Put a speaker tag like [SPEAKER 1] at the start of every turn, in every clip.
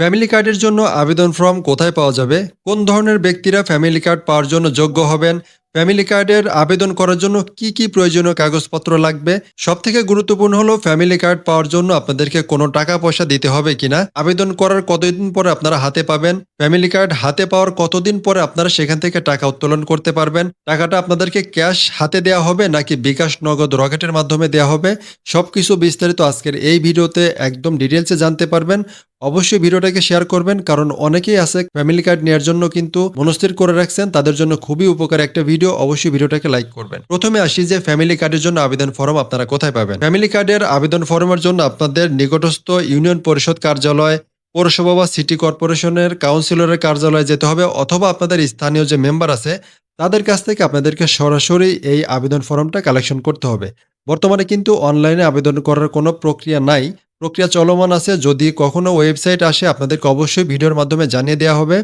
[SPEAKER 1] Family কার্ডের জন্য আবেদন ফর্ম কোথায় পাওয়া যাবে? কোন ধরনের ব্যক্তিরা ফ্যামিলি কার্ড পাওয়ার জন্য যোগ্য হবেন? ফ্যামিলি কার্ডের আবেদন করার জন্য কি প্রয়োজনীয় কাগজপত্র লাগবে? সবথেকে গুরুত্বপূর্ণ হলো ফ্যামিলি কার্ড পাওয়ার জন্য আপনাদেরকে কোনো টাকা পয়সা দিতে হবে কিনা? আবেদন করার কতদিন পরে আপনারা হাতে পাবেন? ফ্যামিলি কার্ড হাতে পাওয়ার কতদিন পরে আপনারা সেখান থেকে টাকা উত্তোলন করতে পারবেন? টাকাটা আপনাদেরকে ক্যাশ হাতে দেয়া হবে নাকি বিকাশ নগদ রকেটের মাধ্যমে দেয়া হবে? সবকিছু বিস্তারিত আজকের এই ভিডিওতে একদম ডিটেইলসে জানতে পারবেন। অবশ্যই ভিডিওটাকে শেয়ার করবেন কারণ অনেকেই আছে ফ্যামিলি কার্ড নেওয়ার জন্য কিন্তু মনস্থির করে রাখছেন, তাদের জন্য খুবই উপকারী একটা ভিডিও। অবশ্যই ভিডিওটাকে লাইক করবেন। প্রথমে আসি যে ফ্যামিলি কার্ডের জন্য আবেদন ফর্ম আপনারা কোথায় পাবেন। ফ্যামিলি কার্ডের আবেদন ফর্মের জন্য আপনাদের নিকটস্থ ইউনিয়ন পরিষদ কার্যালয়, পৌরসভা বা সিটি কর্পোরেশনের কাউন্সিলরের কার্যালয়ে যেতে হবে, অথবা আপনাদের স্থানীয় যে মেম্বার আছে তাদের কাছ থেকে আপনাদেরকে সরাসরি এই আবেদন ফর্মটা কালেকশন করতে হবে। বর্তমানে কিন্তু অনলাইনে আবেদন করার কোনো প্রক্রিয়া নাই, প্রক্রিয়া চলমান আছে। যদি কখনো ওয়েবসাইট আসে আপনাদেরকে অবশ্যই ভিডিওর মাধ্যমে জানিয়ে দেওয়া হবে।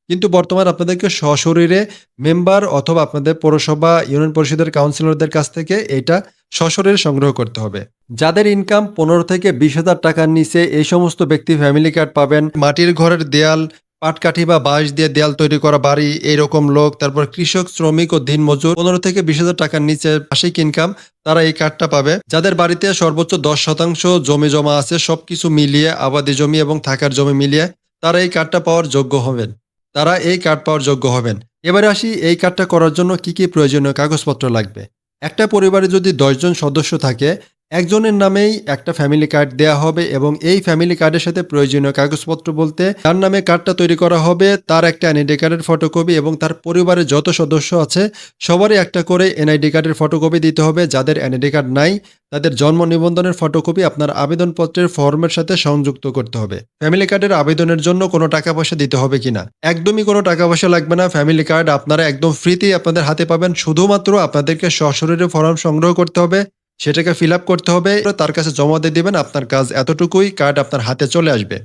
[SPEAKER 1] কিন্তু বর্তমানে আপনাদেরকে সশরীরে মেম্বার অথবা আপনাদের পৌরসভা, ইউনিয়ন পরিষদের কাউন্সিলরদের কাছ থেকে এটা সশরীরে সংগ্রহ করতে হবে। যাদের ইনকাম ১৫ থেকে ২০,০০০ টাকার নিচে এই সমস্ত ব্যক্তি ফ্যামিলি কার্ড পাবেন। মাটির ঘরের দেয়াল, পাটকাঠি বা বাঁশ দিয়ে দেয়াল তৈরি করা বাড়ি, এইরকম লোক, তারপর কৃষক, শ্রমিক ও দিনমজুর ১৫ থেকে ২০,০০০ টাকার নিচে মাসিক ইনকাম, তারা এই কার্ডটা পাবে। যাদের বাড়িতে সর্বোচ্চ ১০% জমি জমা আছে, সবকিছু মিলিয়ে আবাদি জমি এবং থাকার জমি মিলিয়ে তারা এই কার্ডটা পাওয়ার যোগ্য হবেন। তারা এই কার্ড পাওয়ার যোগ্য হবেন। এবারে আসি এই কার্ডটা করার জন্য কি প্রয়োজনীয় কাগজপত্র লাগবে। একটা পরিবারে যদি ১০ জন সদস্য থাকে, একজনের নামেই একটা ফ্যামিলি কার্ড দেয়া হবে এবং এই ফ্যামিলি কার্ডের সাথে প্রয়োজনীয় কাগজপত্র বলতে যার নামে কার্ডটা তৈরি করা হবে তার একটা এনআইডি কার্ডের ফটোকপি এবং তার পরিবারের যত সদস্য আছে সবারই একটা করে এনআইডি কার্ডের ফটোকপি দিতে হবে। যাদের এনআইডি কার্ড নাই তাদের জন্ম নিবন্ধনের ফটোকপি আপনার আবেদনপত্রের ফর্মের সাথে সংযুক্ত করতে হবে। ফ্যামিলি কার্ডের আবেদনের জন্য কোনো টাকা পয়সা দিতে হবে কিনা? একদমই কোনো টাকা পয়সা লাগবে না। ফ্যামিলি কার্ড আপনারা একদম ফ্রিতেই আপনাদের হাতে পাবেন। শুধুমাত্র আপনাদেরকে সশরীরে ফর্ম সংগ্রহ করতে হবে, সেটাকে ফিল আপ করতে হবে, তার কাছে জমা দিয়ে দিবেন। আপনার কাজ এতটুকুই, কার্ড আপনার হাতে চলে আসবে।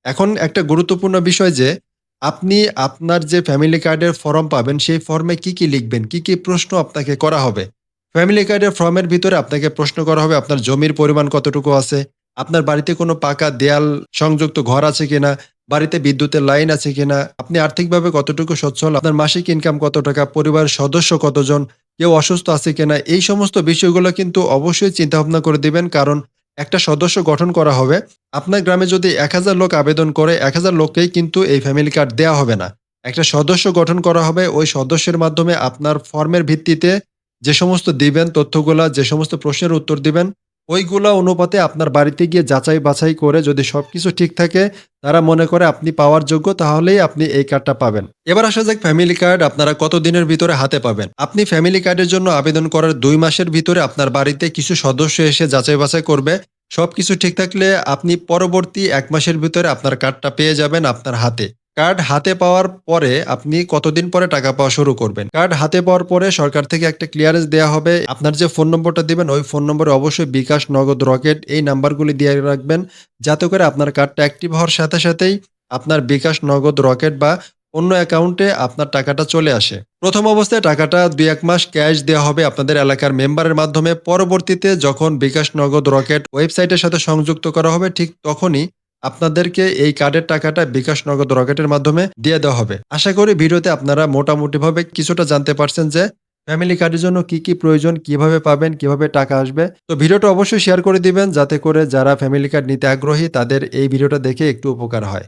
[SPEAKER 1] এখন একটা গুরুত্বপূর্ণ বিষয় যে আপনি আপনার যে ফ্যামিলি কার্ডের ফর্ম পাবেন সেই ফর্মে কি লিখবেন, কি প্রশ্ন আপনাকে করা হবে। ফ্যামিলি কার্ডের ফর্মের ভিতরে আপনাকে প্রশ্ন করা হবে আপনার জমির পরিমাণ কতটুকু আছে, আপনার বাড়িতে কোনো পাকা দেয়াল সংযুক্ত ঘর আছে কিনা, বাড়িতে বিদ্যুতের লাইন আছে কিনা, আপনি আর্থিকভাবে কতটুকু সচ্ছল, আপনার মাসিক ইনকাম কত টাকা, পরিবারের সদস্য কতজন, কেউ অসুস্থ আছে কিনা, এই সমস্ত বিষয়গুলো কিন্তু অবশ্যই চিন্তা ভাবনা করে দিবেন। কারণ একটা সদস্য গঠন করা হবে। আপনার গ্রামে যদি ১,০০০ লোক আবেদন করে, ১,০০০ লোককেই কিন্তু এই ফ্যামিলি কার্ড দেয়া হবে না। একটা সদস্য গঠন করা হবে। ওই সদস্যের মাধ্যমে আপনার ফর্মের ভিত্তিতে যে সমস্ত দিবেন তথ্যগুলা, যে সমস্ত প্রশ্নের উত্তর দিবেন, ওইগুলা অনুপাতে আপনার বাড়িতে গিয়ে যাচাই বাছাই করে যদি সবকিছু ঠিক থাকে, তারা মনে করে আপনি পাওয়ার যোগ্য, তাহলেই আপনি এই কার্ডটা পাবেন। এবার আসা যাক ফ্যামিলি কার্ড আপনারা কত দিনের ভিতরে হাতে পাবেন। আপনি ফ্যামিলি কার্ডের জন্য আবেদন করার ২ মাসের ভিতরে আপনার বাড়িতে কিছু সদস্য এসে যাচাই বাছাই করবে। সবকিছু ঠিক থাকলে আপনি পরবর্তী ১ মাসের ভিতরে আপনার কার্ডটা পেয়ে যাবেন আপনার হাতে। কার্ড হাতে পাওয়ার পরে আপনি কতদিন পরে টাকা পাওয়া শুরু করবেন? কার্ড হাতে পাওয়ার পরে সরকার থেকে একটা ক্লিয়ারেন্স দেয়া হবে। আপনার যে ফোন নম্বরটা দিবেন ওই ফোন নম্বরে অবশ্যই বিকাশ, নগদ, রকেট এই নাম্বারগুলি দিয়ে রাখবেন। যাতে করে আপনার কার্ডটা অ্যাক্টিভ হওয়ার সাথে সাথেই আপনার বিকাশ, নগদ, রকেট বা অন্য অ্যাকাউন্টে আপনার টাকাটা চলে আসে। প্রথম অবস্থায় টাকাটা ২-১ মাস ক্যাশ দেওয়া হবে আপনাদের এলাকার মেম্বারের মাধ্যমে। পরবর্তীতে যখন বিকাশ, নগদ, রকেট ওয়েবসাইটের সাথে সংযুক্ত করা হবে ঠিক তখনই আপনাদেরকে এই কার্ডের টাকাটা বিকাশ, নগদ, রকেটের মাধ্যমে দিয়ে দেওয়া হবে। আশা করি ভিডিওতে আপনারা মোটামুটিভাবে কিছুটা জানতে পারছেন যে ফ্যামিলি কার্ডের জন্য কি প্রয়োজন, কিভাবে পাবেন, কিভাবে টাকা আসবে। তো ভিডিওটা অবশ্যই শেয়ার করে দিবেন যাতে করে যারা ফ্যামিলি কার্ড নিতে আগ্রহী তাদের এই ভিডিওটা দেখে একটু উপকার হয়।